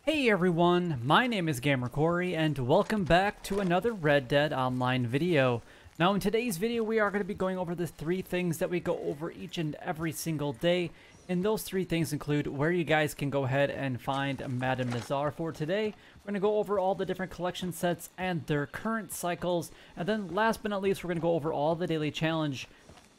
Hey everyone, my name is Gamer Corey and welcome back to another Red Dead Online video. Now in today's video we are going to be going over the three things that we go over each and every single day, and those three things include where you guys can go ahead and find Madam Nazar for today. We're going to go over all the different collection sets and their current cycles, and then last but not least we're going to go over all the daily challenge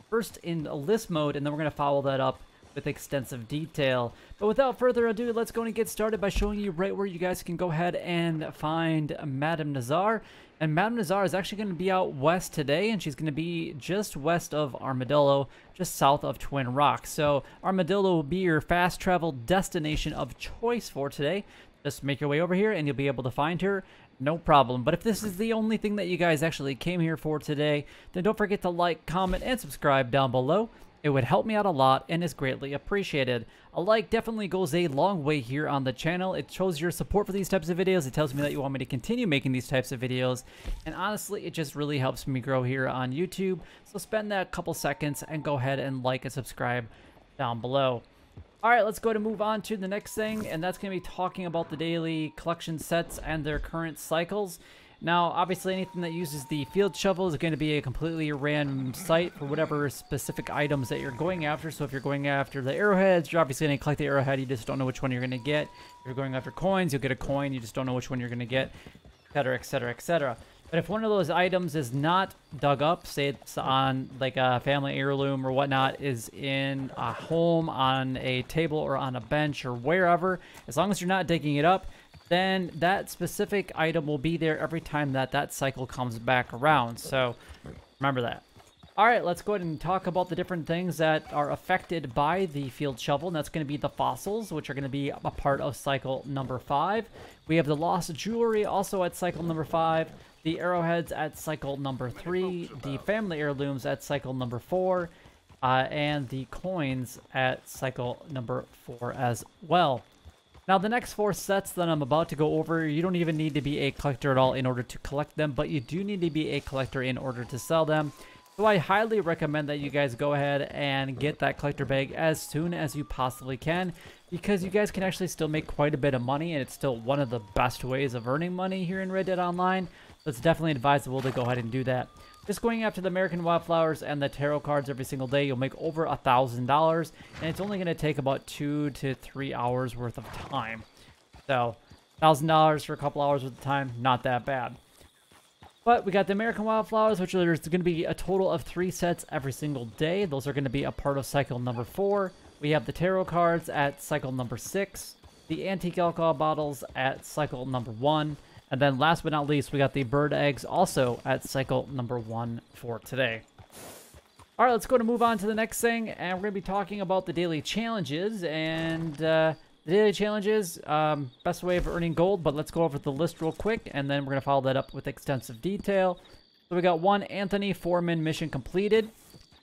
first in a list mode, and then we're going to follow that up with extensive detail. But without further ado, let's go and get started by showing you right where you guys can go ahead and find Madam Nazar. And Madam Nazar is actually going to be out west today, and she's going to be just west of Armadillo, just south of Twin Rocks. So Armadillo will be your fast travel destination of choice for today. Just make your way over here and you'll be able to find her. No problem. But if this is the only thing that you guys actually came here for today, then don't forget to like, comment, and subscribe down below. It would help me out a lot and is greatly appreciated. A like definitely goes a long way here on the channel. It shows your support for these types of videos. It tells me that you want me to continue making these types of videos. And honestly, it just really helps me grow here on YouTube. So spend that couple seconds and go ahead and like and subscribe down below. Alright, let's go ahead and move on to the next thing. And that's going to be talking about the daily collection sets and their current cycles. Now, obviously, anything that uses the field shovel is going to be a completely random site for whatever specific items that you're going after. So if you're going after the arrowheads, you're obviously going to collect the arrowhead. You just don't know which one you're going to get. If you're going after coins, you'll get a coin. You just don't know which one you're going to get, etc., etc., etc. But if one of those items is not dug up, say it's on like a family heirloom or whatnot, is in a home, on a table, or on a bench, or wherever, as long as you're not digging it up, then that specific item will be there every time that cycle comes back around. So remember that. Alright, let's go ahead and talk about the different things that are affected by the field shovel. And that's going to be the fossils, which are going to be a part of cycle number 5. We have the lost jewelry also at cycle number 5. The arrowheads at cycle number 3. The family heirlooms at cycle number 4. And the coins at cycle number 4 as well. Now, the next 4 sets that I'm about to go over, you don't even need to be a collector at all in order to collect them, but you do need to be a collector in order to sell them. So I highly recommend that you guys go ahead and get that collector bag as soon as you possibly can, because you guys can actually still make quite a bit of money, and it's still one of the best ways of earning money here in Red Dead Online. So it's definitely advisable to go ahead and do that. Just going after the American Wildflowers and the tarot cards every single day, you'll make over $1,000, and it's only going to take about 2 to 3 hours worth of time. So, $1,000 for a couple hours worth of time, not that bad. But we got the American Wildflowers, which there's going to be a total of 3 sets every single day. Those are going to be a part of cycle number 4. We have the tarot cards at cycle number 6, the antique alcohol bottles at cycle number 1, and then last but not least, we got the bird eggs also at cycle number 1 for today. Alright, let's go to move on to the next thing, and we're going to be talking about the daily challenges. And the daily challenges, best way of earning gold, but let's go over the list real quick, and then we're going to follow that up with extensive detail. So we got 1 Anthony Foreman mission completed,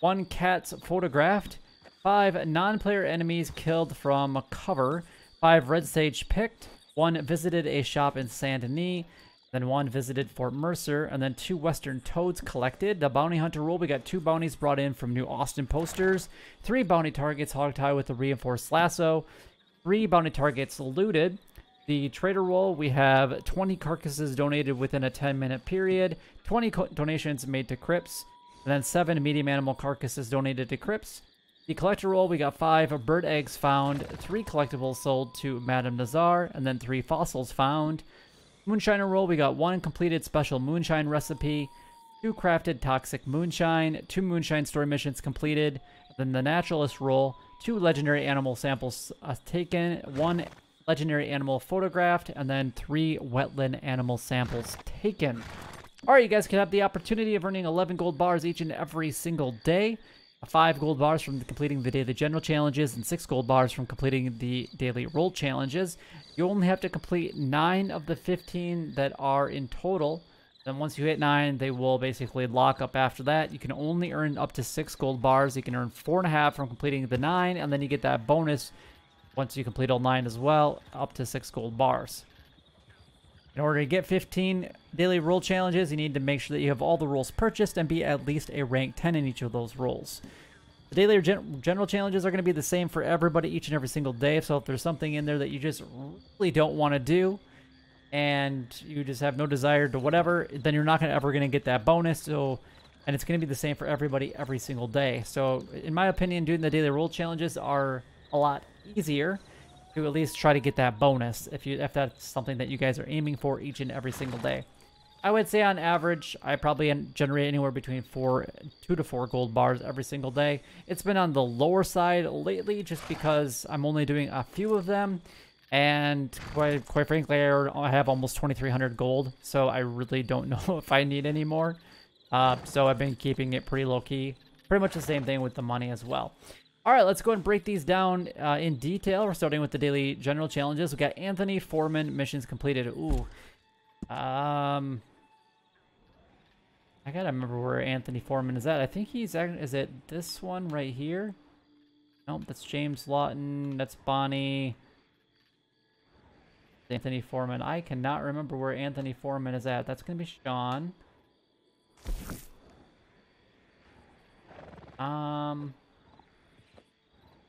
1 cats photographed, 5 non-player enemies killed from cover, 5 red sage picked, 1 visited a shop in Saint Denis, then 1 visited Fort Mercer, and then 2 western toads collected. The bounty hunter rule, we got 2 bounties brought in from New Austin posters, 3 bounty targets hogtie with a reinforced lasso, 3 bounty targets looted. The trader role, we have 20 carcasses donated within a 10-minute period, 20 donations made to crypts, and then 7 medium animal carcasses donated to crypts. The collector roll, we got 5 bird eggs found, 3 collectibles sold to Madam Nazar, and then 3 fossils found. Moonshiner roll, we got 1 completed special moonshine recipe, 2 crafted toxic moonshine, 2 moonshine story missions completed. Then the naturalist roll, 2 legendary animal samples taken, 1 legendary animal photographed, and then 3 wetland animal samples taken. Alright, you guys can have the opportunity of earning 11 gold bars each and every single day. 5 gold bars from completing the daily general challenges, and 6 gold bars from completing the daily roll challenges. You only have to complete 9 of the 15 that are in total. Then once you hit 9, they will basically lock up after that. You can only earn up to 6 gold bars. You can earn 4.5 from completing the 9, and then you get that bonus once you complete all 9 as well, up to 6 gold bars. In order to get 15 daily roll challenges, you need to make sure that you have all the rolls purchased and be at least a rank 10 in each of those rolls. The daily or general challenges are going to be the same for everybody each and every single day. So if there's something in there that you just really don't want to do and you just have no desire to whatever, then you're not ever going to get that bonus. So, and it's going to be the same for everybody every single day. So in my opinion, doing the daily role challenges are a lot easier to at least try to get that bonus if that's something that you guys are aiming for each and every single day. I would say on average, I probably generate anywhere between 2 to 4 gold bars every single day. It's been on the lower side lately just because I'm only doing a few of them. And quite frankly, I have almost 2,300 gold. So I really don't know if I need any more. So I've been keeping it pretty low-key. Pretty much the same thing with the money as well. All right, let's go ahead and break these down in detail. We're starting with the daily general challenges. We got Anthony Foreman missions completed. Ooh. I gotta remember where Anthony Foreman is at. I think is it this one right here? Nope, that's James Lawton. That's Bonnie. Anthony Foreman. I cannot remember where Anthony Foreman is at. That's gonna be Sean.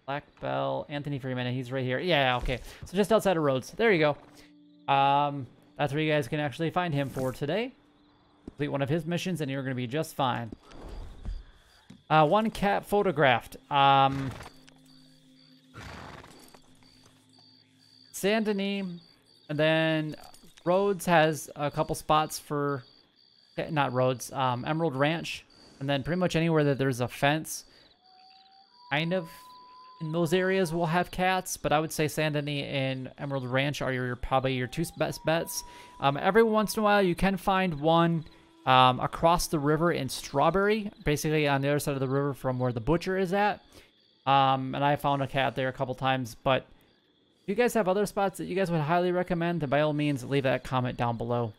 Black Bell. Anthony Freeman. He's right here. Yeah, okay. So just outside of Rhodes. There you go. That's where you guys can actually find him for today. Complete one of his missions and you're going to be just fine. One cat photographed. Saint Denis. And then Rhodes has a couple spots for... Not Rhodes. Emerald Ranch. And then pretty much anywhere that there's a fence. Kind of... in those areas will have cats, but I would say Saint Denis and Emerald Ranch are probably your two best bets. Every once in a while, you can find one across the river in Strawberry, basically on the other side of the river from where the butcher is at. And I found a cat there a couple times, but if you guys have other spots that you guys would highly recommend, then by all means, leave that comment down below.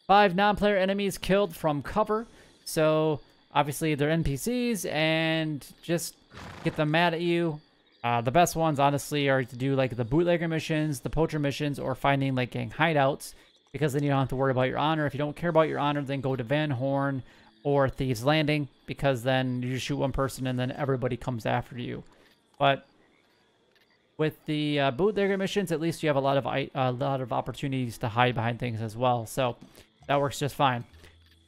5 non-player enemies killed from cover. So, obviously, they're NPCs, and just get them mad at you. The best ones, honestly, are to do, like, the bootlegger missions, the poacher missions, or finding, like, gang hideouts, because then you don't have to worry about your honor. If you don't care about your honor, then go to Van Horn or Thieves Landing, because then you just shoot one person, and then everybody comes after you. But with the bootlegger missions, at least you have a lot of opportunities to hide behind things as well. So that works just fine.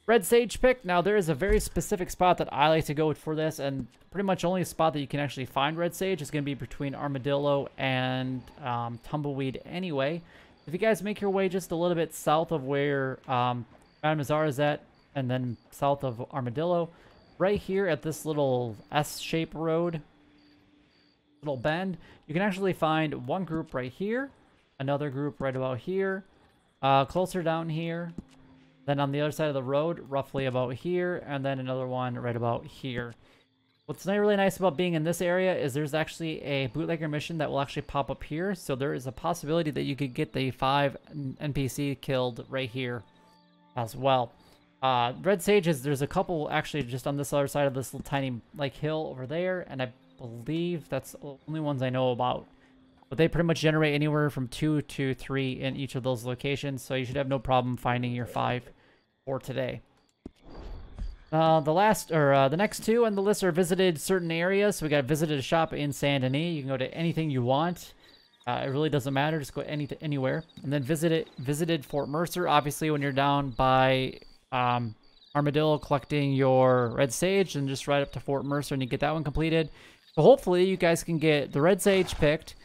Red Sage pick. Now, there is a very specific spot that I like to go for this, and pretty much only a spot that you can actually find Red Sage is going to be between Armadillo and Tumbleweed anyway. If you guys make your way just a little bit south of where Madame Nazar is at, and then south of Armadillo, right here at this little S-shaped road, little bend, you can actually find one group right here, another group right about here, closer down here, then on the other side of the road, roughly about here, and then another one right about here. What's really nice about being in this area is there's actually a bootlegger mission that will actually pop up here. So there is a possibility that you could get the 5 NPC killed right here as well. Red Sage there's a couple actually just on this other side of this little tiny like hill over there. And I believe that's the only ones I know about. But they pretty much generate anywhere from 2 to 3 in each of those locations. So you should have no problem finding your 5 for today. The next 2 on the list are visited certain areas. So we got visited a shop in Saint Denis. You can go to anything you want. It really doesn't matter. Just go anywhere. And then visited Fort Mercer. Obviously, when you're down by Armadillo collecting your Red Sage, and just right up to Fort Mercer and you get that one completed. So hopefully you guys can get the Red Sage picked.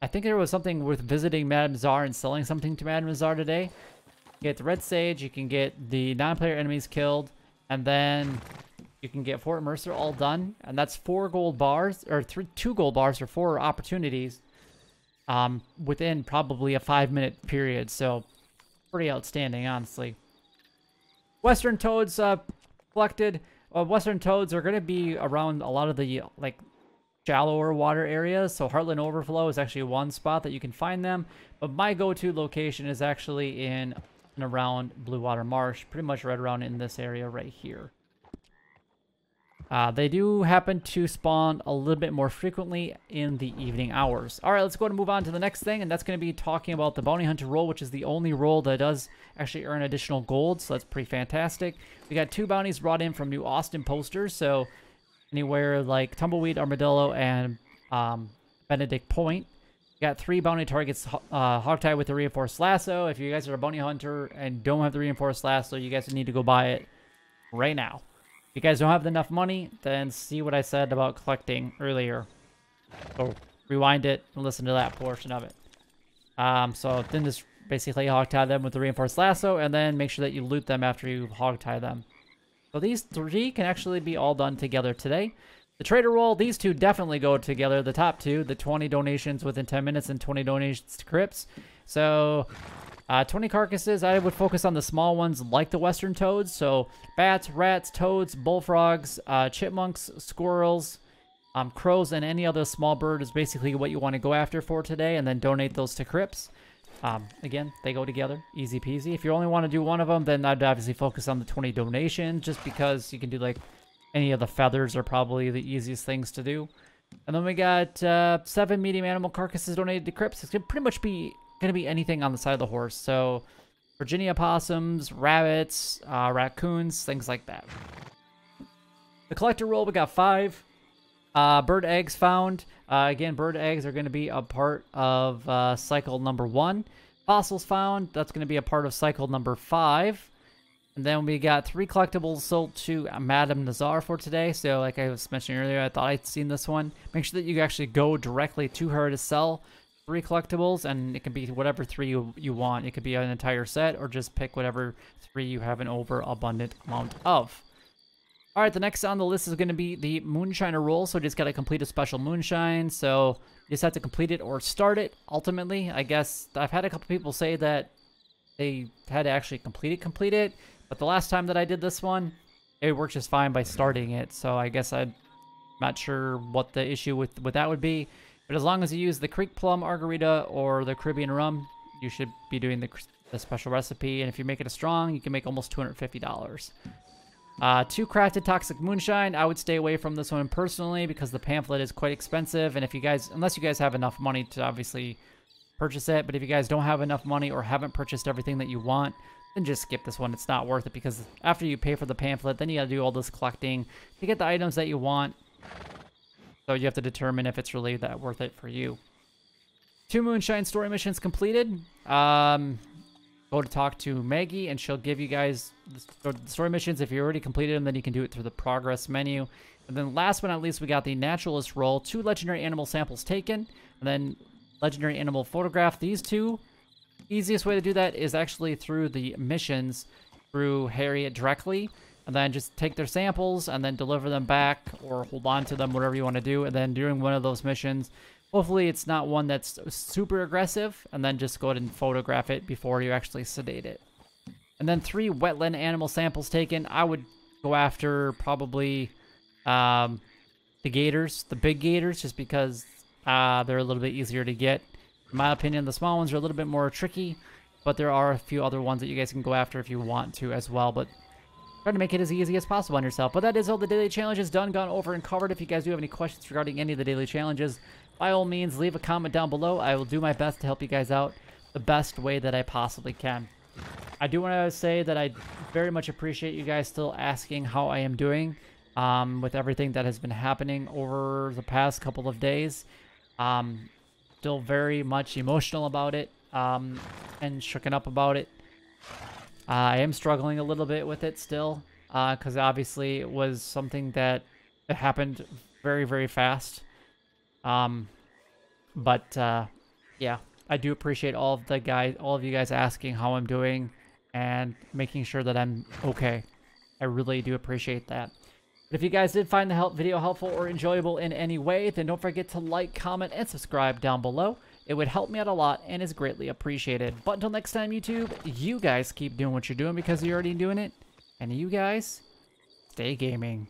I think there was something with visiting Madame Nazar and selling something to Madame Nazar today. Get the Red Sage. You can get the non-player enemies killed. And then you can get Fort Mercer all done. And that's 4 gold bars, or 2 gold bars, or 4 opportunities within probably a 5-minute period. So pretty outstanding, honestly. Western Toads collected. Western Toads are going to be around a lot of the like shallower water areas. So Heartland Overflow is actually one spot that you can find them. But my go-to location is actually in and around Blue Water Marsh, pretty much right around in this area right here. They do happen to spawn a little bit more frequently in the evening hours. All right, let's go ahead and move on to the next thing, and that's going to be talking about the Bounty Hunter role, which is the only role that does actually earn additional gold, so that's pretty fantastic. We got 2 bounties brought in from New Austin posters, so anywhere like Tumbleweed, Armadillo, and Benedict Point. You got 3 bounty targets hogtied with the reinforced lasso. If you guys are a bounty hunter and don't have the reinforced lasso, you guys need to go buy it right now. If you guys don't have enough money, then see what I said about collecting earlier. So rewind it and listen to that portion of it. So then just basically hogtie them with the reinforced lasso, and then make sure that you loot them after you hogtie them. So these 3 can actually be all done together today. The trader roll, these 2 definitely go together. The top 2, the 20 donations within 10 minutes and 20 donations to crypts. So 20 carcasses, I would focus on the small ones like the western toads. So bats, rats, toads, bullfrogs, chipmunks, squirrels, crows, and any other small bird is basically what you want to go after for today, and then donate those to crypts. Again, they go together, easy peasy. If you only want to do one of them, then I'd obviously focus on the 20 donations, just because you can do like any of the feathers are probably the easiest things to do. And then we got 7 medium animal carcasses donated to crypts. It's gonna pretty much be gonna be anything on the side of the horse. So Virginia possums, rabbits, raccoons, things like that. The collector roll, we got 5. Bird eggs found. Again, bird eggs are going to be a part of cycle number 1. Fossils found. That's going to be a part of cycle number 5. And then we got 3 collectibles sold to Madame Nazar for today. So like I was mentioning earlier, I thought I'd seen this one. Make sure that you actually go directly to her to sell 3 collectibles. And it can be whatever 3 you want. It could be an entire set, or just pick whatever 3 you have an overabundant amount of. Alright, the next on the list is going to be the Moonshiner roll, so just got to complete a special Moonshine, so you just have to complete it or start it, ultimately. I guess I've had a couple people say that they had to actually complete it, but the last time that I did this one, it worked just fine by starting it, so I guess I'm not sure what the issue with that would be, but as long as you use the Creek Plum Margarita or the Caribbean Rum, you should be doing the special recipe, and if you make it a strong, you can make almost $250. 2 crafted toxic moonshine. I would stay away from this one personally because the pamphlet is quite expensive, and if you guys, unless you guys have enough money to obviously purchase it, but if you guys don't have enough money or haven't purchased everything that you want, then just skip this one. It's not worth it, because after you pay for the pamphlet, then you gotta do all this collecting to get the items that you want. So you have to determine if it's really that worth it for you. 2 moonshine story missions completed. Go to talk to Maggie, and she'll give you guys the story missions. If you already completed them, then you can do it through the progress menu. And then last but not least, we got the naturalist roll. 2 legendary animal samples taken, and then legendary animal photograph. These 2, easiest way to do that is actually through the missions through Harriet directly, and then just take their samples and then deliver them back or hold on to them, whatever you want to do. And then during one of those missions, hopefully it's not one that's super aggressive, and then just go ahead and photograph it before you actually sedate it. And then 3 wetland animal samples taken. I would go after probably the gators, the big gators, just because they're a little bit easier to get. In my opinion, the small ones are a little bit more tricky, but there are a few other ones that you guys can go after if you want to as well. But try to make it as easy as possible on yourself. But that is all the daily challenges done, gone over, and covered. If you guys do have any questions regarding any of the daily challenges, by all means, leave a comment down below. I will do my best to help you guys out the best way that I possibly can. I do want to say that I very much appreciate you guys still asking how I am doing with everything that has been happening over the past couple of days. Still very much emotional about it and shooken up about it. I am struggling a little bit with it still because obviously it was something that happened very, very fast. Yeah, I do appreciate all of you guys asking how I'm doing and making sure that I'm okay. I really do appreciate that. But if you guys did find the video helpful or enjoyable in any way, then don't forget to like, comment, and subscribe down below. It would help me out a lot and is greatly appreciated. But until next time, YouTube, you guys keep doing what you're doing because you're already doing it. And you guys, stay gaming.